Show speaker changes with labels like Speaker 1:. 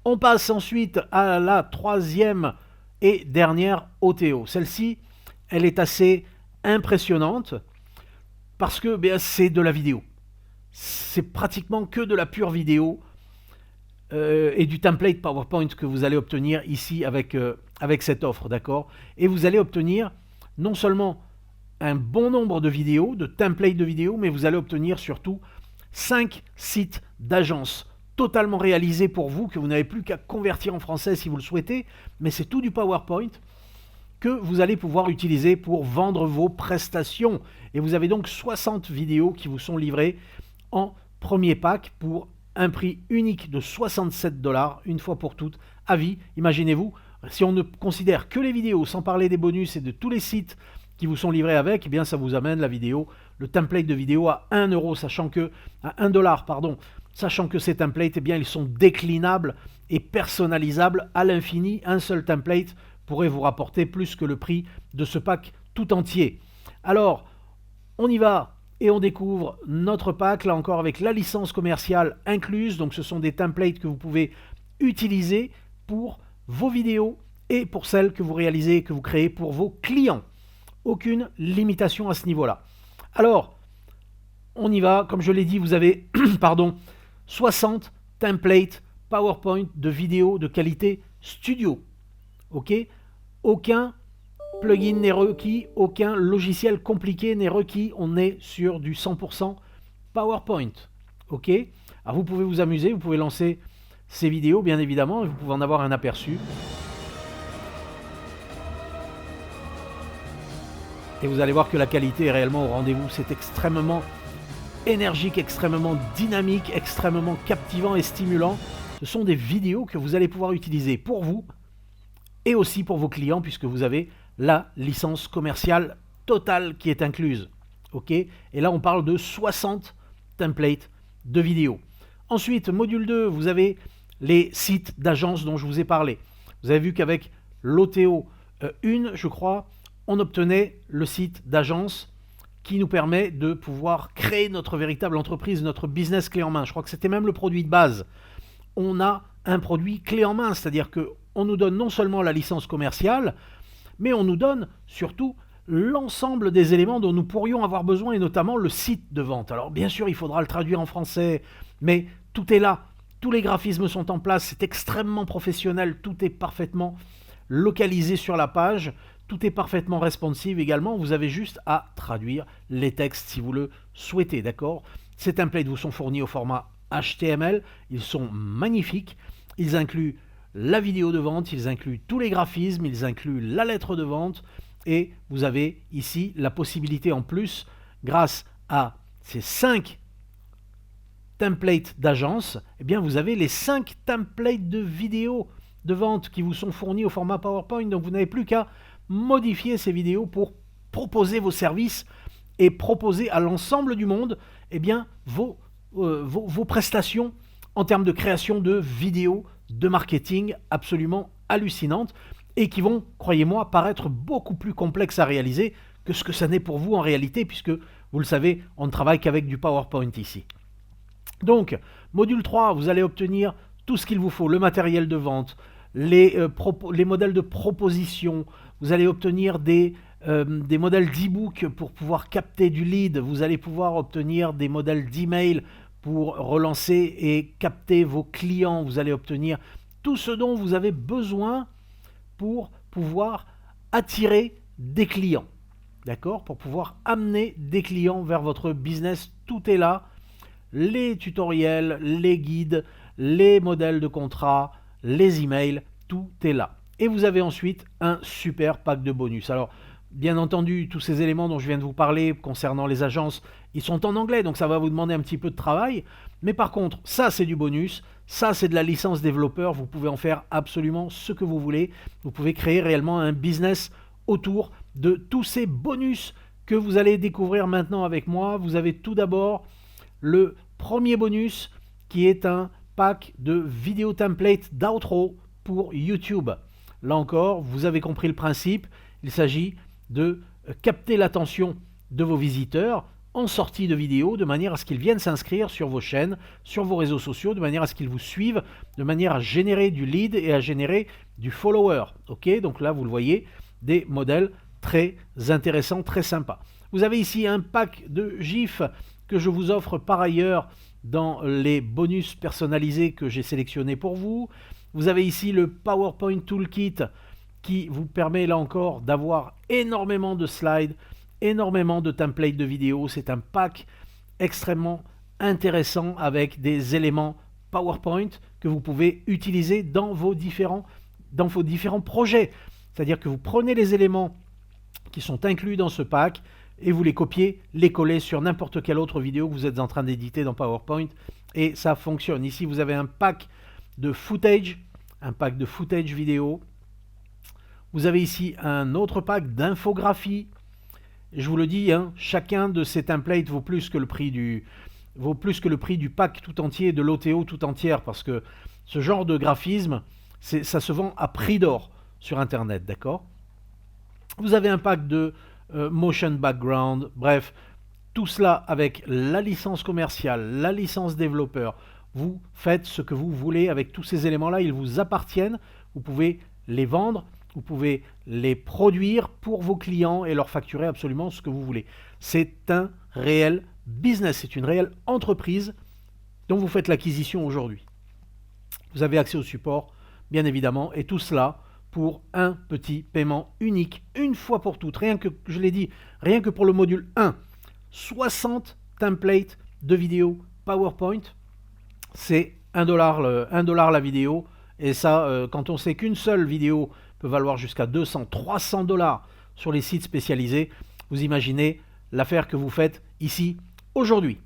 Speaker 1: On passe ensuite à la troisième et dernière OTO. Celle-ci, elle est assez impressionnante parce que c'est de la vidéo. C'est pratiquement que de la pure vidéo et du template PowerPoint que vous allez obtenir ici avec cette offre, d'accord? Et vous allez obtenir non seulement un bon nombre de vidéos, de templates de vidéos, mais vous allez obtenir surtout 5 sites d'agence totalement réalisés pour vous, que vous n'avez plus qu'à convertir en français si vous le souhaitez, mais c'est tout du PowerPoint que vous allez pouvoir utiliser pour vendre vos prestations. Et vous avez donc 60 vidéos qui vous sont livrées en premier pack pour un prix unique de 67 $, une fois pour toutes, à vie. Imaginez-vous, si on ne considère que les vidéos, sans parler des bonus et de tous les sites qui vous sont livrés avec, eh bien ça vous amène la vidéo, le template de vidéo à 1 €, sachant que, à 1 $, pardon, sachant que ces templates, eh bien, ils sont déclinables et personnalisables à l'infini. Un seul template pourrait vous rapporter plus que le prix de ce pack tout entier. Alors, on y va et on découvre notre pack, là encore avec la licence commerciale incluse. Donc ce sont des templates que vous pouvez utiliser pour vos vidéos et pour celles que vous réalisez et que vous créez pour vos clients. Aucune limitation à ce niveau-là. Alors, on y va. Comme je l'ai dit, vous avez 60 templates PowerPoint de vidéos de qualité studio. Ok? Aucun plugin n'est requis, aucun logiciel compliqué n'est requis. On est sur du 100% PowerPoint. Ok? Alors vous pouvez vous amuser, vous pouvez lancer ces vidéos, bien évidemment, et vous pouvez en avoir un aperçu. Et vous allez voir que la qualité est réellement au rendez-vous. C'est extrêmement énergique, extrêmement dynamique, extrêmement captivant et stimulant. Ce sont des vidéos que vous allez pouvoir utiliser pour vous et aussi pour vos clients, puisque vous avez la licence commerciale totale qui est incluse. Ok? Et là, on parle de 60 templates de vidéos. Ensuite, module 2, vous avez les sites d'agence dont je vous ai parlé. Vous avez vu qu'avec l'OTO 1, je crois, on obtenait le site d'agence qui nous permet de pouvoir créer notre véritable entreprise, notre business clé en main. Je crois que c'était même le produit de base. On a un produit clé en main, c'est-à-dire qu'on nous donne non seulement la licence commerciale, mais on nous donne surtout l'ensemble des éléments dont nous pourrions avoir besoin, et notamment le site de vente. Alors bien sûr, il faudra le traduire en français, mais tout est là. Tous les graphismes sont en place, c'est extrêmement professionnel, tout est parfaitement localisé sur la page, tout est parfaitement responsive également. Vous avez juste à traduire les textes si vous le souhaitez, d'accord? Ces templates vous sont fournis au format HTML, ils sont magnifiques, ils incluent la vidéo de vente, ils incluent tous les graphismes, ils incluent la lettre de vente, et vous avez ici la possibilité en plus, grâce à ces 5 templates d'agence, eh bien vous avez les 5 templates de vidéo de vente qui vous sont fournis au format PowerPoint, donc vous n'avez plus qu'à modifier ces vidéos pour proposer vos services et proposer à l'ensemble du monde eh bien, vos prestations en termes de création de vidéos de marketing absolument hallucinantes et qui vont, croyez-moi, paraître beaucoup plus complexes à réaliser que ce que ça n'est pour vous en réalité, puisque vous le savez, on ne travaille qu'avec du PowerPoint ici. Donc, module 3, vous allez obtenir tout ce qu'il vous faut, le matériel de vente, les modèles de proposition, vous allez obtenir des modèles d'e-book pour pouvoir capter du lead, vous allez pouvoir obtenir des modèles d'email pour relancer et capter vos clients, vous allez obtenir tout ce dont vous avez besoin pour pouvoir attirer des clients, d'accord? Pour pouvoir amener des clients vers votre business, tout est là, les tutoriels, les guides, les modèles de contrat, les emails, tout est là. Et vous avez ensuite un super pack de bonus. Alors, bien entendu, tous ces éléments dont je viens de vous parler concernant les agences, ils sont en anglais, donc ça va vous demander un petit peu de travail. Mais par contre, ça c'est du bonus, ça c'est de la licence développeur, vous pouvez en faire absolument ce que vous voulez. Vous pouvez créer réellement un business autour de tous ces bonus que vous allez découvrir maintenant avec moi. Vous avez tout d'abord le premier bonus qui est un pack de vidéo template d'outro pour YouTube. Là encore, vous avez compris le principe, il s'agit de capter l'attention de vos visiteurs en sortie de vidéo, de manière à ce qu'ils viennent s'inscrire sur vos chaînes, sur vos réseaux sociaux, de manière à ce qu'ils vous suivent, de manière à générer du lead et à générer du follower. Ok, donc là vous le voyez, des modèles très intéressants, très sympas. Vous avez ici un pack de GIFs que je vous offre par ailleurs dans les bonus personnalisés que j'ai sélectionnés pour vous. Vous avez ici le PowerPoint Toolkit qui vous permet là encore d'avoir énormément de slides, énormément de templates de vidéos. C'est un pack extrêmement intéressant avec des éléments PowerPoint que vous pouvez utiliser dans vos différents projets. C'est-à-dire que vous prenez les éléments qui sont inclus dans ce pack et vous les copiez, les collez sur n'importe quelle autre vidéo que vous êtes en train d'éditer dans PowerPoint et ça fonctionne. Ici, vous avez un pack de footage vidéo. Vous avez ici un autre pack d'infographie. Je vous le dis, hein, chacun de ces templates vaut plus que le prix du pack tout entier, de l'OTO tout entière, parce que ce genre de graphisme, ça se vend à prix d'or sur Internet, d'accord? Vous avez un pack de motion background, bref, tout cela avec la licence commerciale, la licence développeur. Vous faites ce que vous voulez avec tous ces éléments-là, ils vous appartiennent, vous pouvez les vendre, vous pouvez les produire pour vos clients et leur facturer absolument ce que vous voulez. C'est un réel business, c'est une réelle entreprise dont vous faites l'acquisition aujourd'hui. Vous avez accès au support, bien évidemment, et tout cela pour un petit paiement unique, une fois pour toutes. Rien que, je l'ai dit, rien que pour le module 1, 60 templates de vidéos PowerPoint, c'est 1 $, la vidéo. Et ça, quand on sait qu'une seule vidéo peut valoir jusqu'à 200, 300 $ sur les sites spécialisés, vous imaginez l'affaire que vous faites ici aujourd'hui.